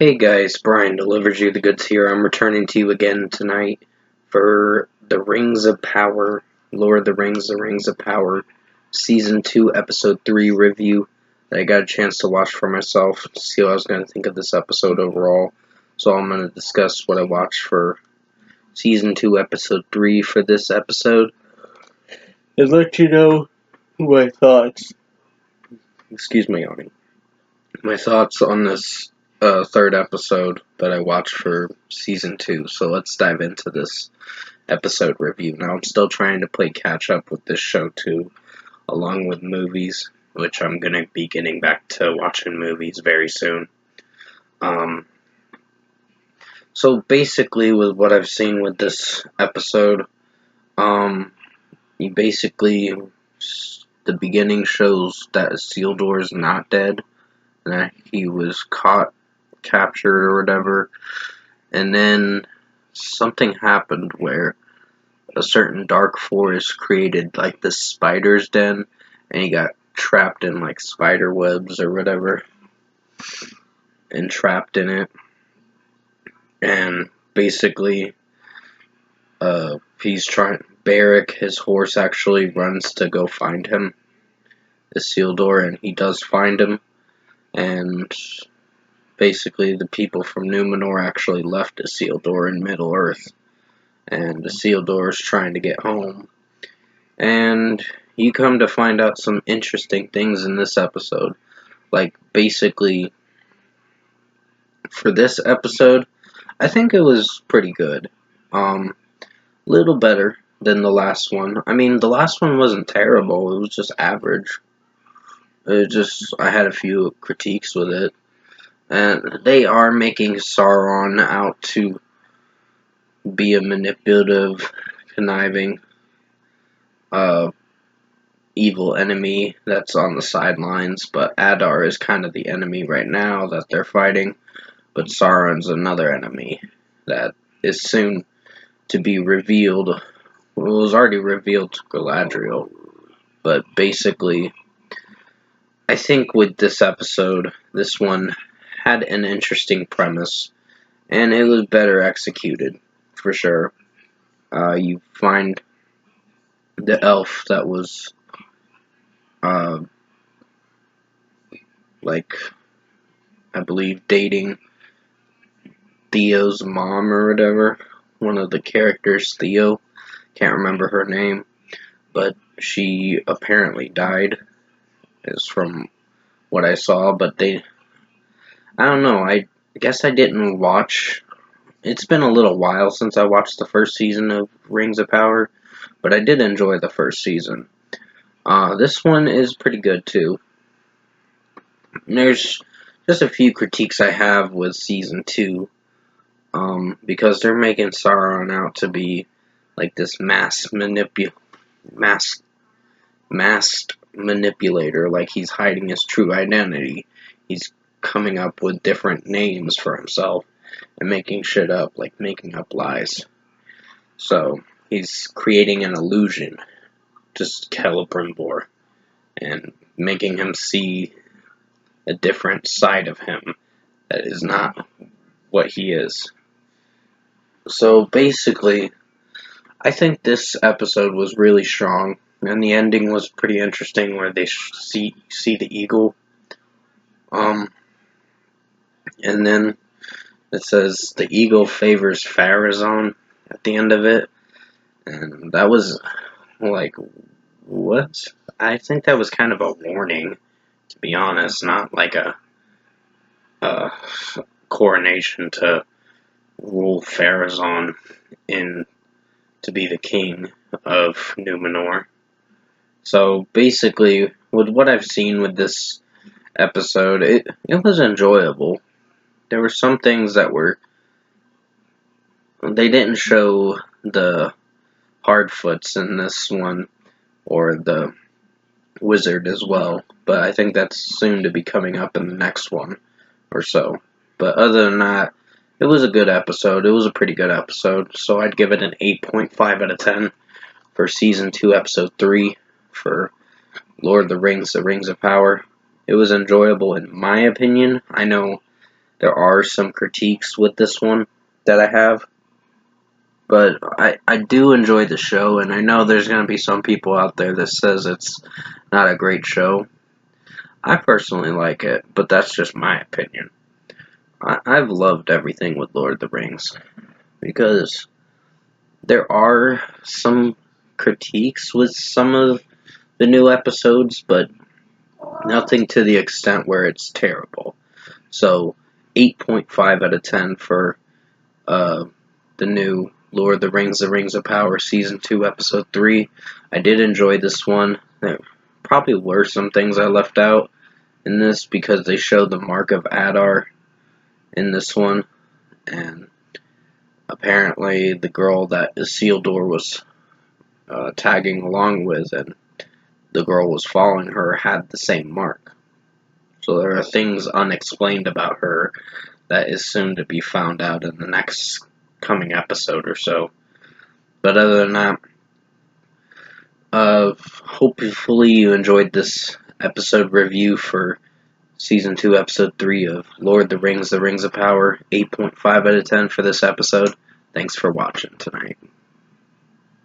Hey guys, Brian delivers you the goods here. I'm returning to you again tonight for The Rings of Power, Lord of the Rings of Power, Season 2, Episode 3 review that I got a chance to watch for myself to see what I was going to think of this episode overall. So I'm going to discuss what I watched for Season 2, Episode 3 for this episode and let you know my thoughts. Excuse me, yawning. My thoughts on this third episode that I watched for season 2. So let's dive into this episode review. Now, I'm still trying to play catch up with this show too, along with movies, which I'm going to be getting back to watching movies very soon. So basically, with what I've seen with this episode, you basically, the beginning shows that Isildur is not dead, and that he was captured or whatever, and then something happened where a certain dark forest created like this spider's den, and he got trapped in like spider webs or whatever, and trapped in it, and basically, he's trying. Beric, his horse, actually runs to go find him, Isildur, and he does find him, and basically the people from Numenor actually left Isildur in Middle Earth, and Isildur is trying to get home. And you come to find out some interesting things in this episode. Like, basically, for this episode, I think it was pretty good. Little better than the last one. I mean, the last one wasn't terrible, it was just average. I had a few critiques with it. And they are making Sauron out to be a manipulative, conniving, evil enemy that's on the sidelines, but Adar is kind of the enemy right now that they're fighting, but Sauron's another enemy that is soon to be revealed. Well, it was already revealed to Galadriel, but basically, I think with this episode, this one had an interesting premise, and it was better executed, for sure. You find the elf that was, like, I believe, dating Theo's mom or whatever. One of the characters, Theo. Can't remember her name. But she apparently died, is from what I saw. But I don't know. I guess I didn't watch. It's been a little while since I watched the first season of Rings of Power. But I did enjoy the first season. This one is pretty good too. There's just a few critiques I have with season 2. Because they're making Sauron out to be like this masked manipulator, like he's hiding his true identity. He's coming up with different names for himself and making shit up, like making up lies. So he's creating an illusion to Celebrimbor and making him see a different side of him that is not what he is. So basically, I think this episode was really strong, and the ending was pretty interesting, where they see the eagle, and then it says the eagle favors Pharazôn at the end of it, and that was like, what? I think that was kind of a warning, to be honest, not like a coronation to rule Pharazôn in to be the king of Numenor. So basically, with what I've seen with this episode, it was enjoyable. There were some things that they didn't show the Hardfoots in this one, or the wizard as well, but I think that's soon to be coming up in the next one or so. But other than that, it was a good episode. It was a pretty good episode, so I'd give it an 8.5 out of 10 for Season 2, Episode 3 for Lord of the Rings of Power. It was enjoyable in my opinion. I know There are some critiques with this one that I have, but I do enjoy the show, and I know there's going to be some people out there that says it's not a great show. I personally like it, but that's just my opinion. I've loved everything with Lord of the Rings because there are some critiques with some of the new episodes, but nothing to the extent where it's terrible. So, 8.5 out of 10 for the new Lord of the Rings of Power, Season 2, Episode 3. I did enjoy this one. There probably were some things I left out in this because they showed the Mark of Adar in this one, and apparently the girl that Isildur was tagging along with and the girl was following her had the same mark. So there are things unexplained about her that is soon to be found out in the next coming episode or so. But other than that, hopefully you enjoyed this episode review for Season 2, Episode 3 of Lord of the Rings of Power. 8.5 out of 10 for this episode. Thanks for watching tonight.